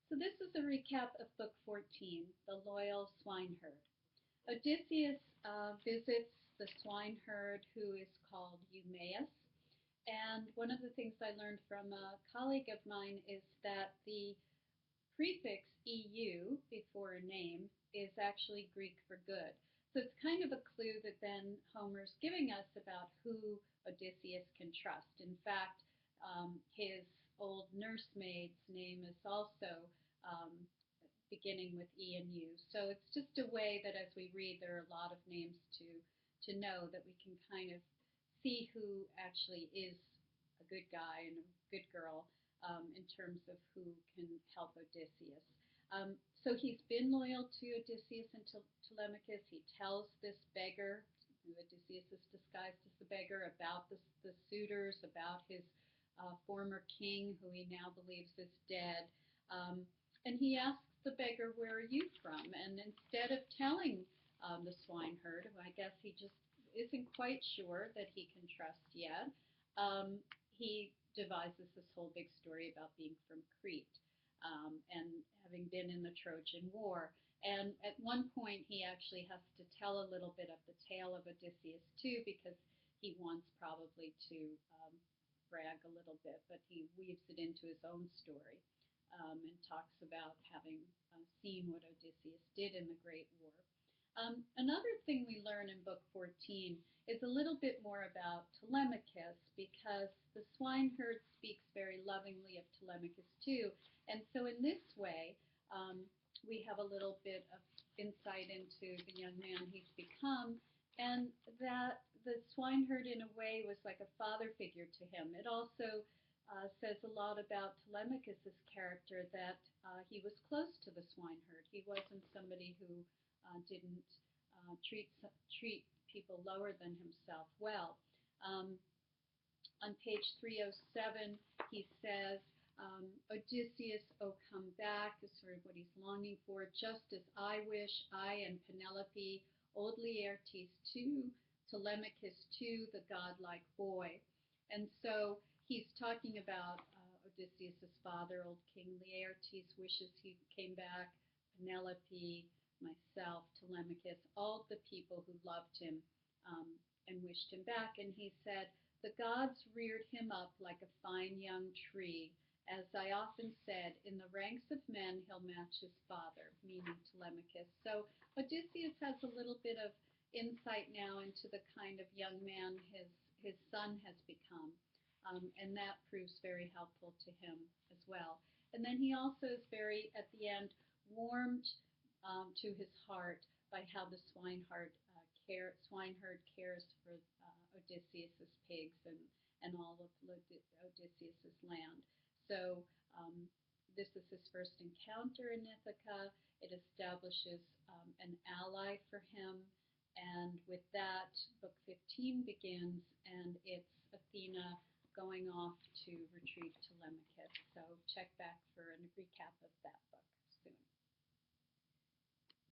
So this is a recap of Book 14, The Loyal Swineherd. Odysseus visits the swineherd who is called Eumaeus. And one of the things I learned from a colleague of mine is that the prefix EU before a name is actually Greek for good. So it's kind of a clue that then Homer's giving us about who Odysseus can trust. In fact, his old nursemaid's name is also beginning with E and U. So it's just a way that as we read, there are a lot of names to know that we can kind of see who actually is a good guy and a good girl in terms of who can help Odysseus. So he's been loyal to Odysseus and to Telemachus. He tells this beggar, who Odysseus is disguised as the beggar, about the suitors, about his former king, who he now believes is dead. And he asks the beggar, "Where are you from?" And instead of telling the swineherd, who I guess he just isn't quite sure that he can trust yet, he devises this whole big story about being from Crete and having been in the Trojan War. And at one point, he actually has to tell a little bit of the tale of Odysseus, too, because he wants probably to brag a little bit, but he weaves it into his own story and talks about having seen what Odysseus did in the Great War. Another thing we learn in Book 14 is a little bit more about Telemachus, because the swineherd speaks very lovingly of Telemachus too. And so in this way, we have a little bit of insight into the young man he's become, and that the swineherd in a way was like a father figure to him. It also says a lot about Telemachus's character, that he was close to the swineherd. He wasn't somebody who didn't treat people lower than himself well. On page 307, he says, Odysseus, oh come back, is sort of what he's longing for, just as I wish, I and Penelope, old Laertes too, Telemachus too, the godlike boy. And so he's talking about Odysseus' father, old King Laertes, wishes he came back, Penelope, myself, Telemachus, all the people who loved him and wished him back. And he said, the gods reared him up like a fine young tree. As I often said, in the ranks of men he'll match his father, meaning Telemachus. So Odysseus has a little bit of insight now into the kind of young man his son has become. And that proves very helpful to him as well. And then he also is very, at the end, warmed to his heart by how the swineherd cares for Odysseus's pigs and all of Odysseus's land. So this is his first encounter in Ithaca. It establishes an ally for him. And with that, Book 15 begins, and it's Athena going off to retrieve Telemachus. So check back for a recap of that book soon.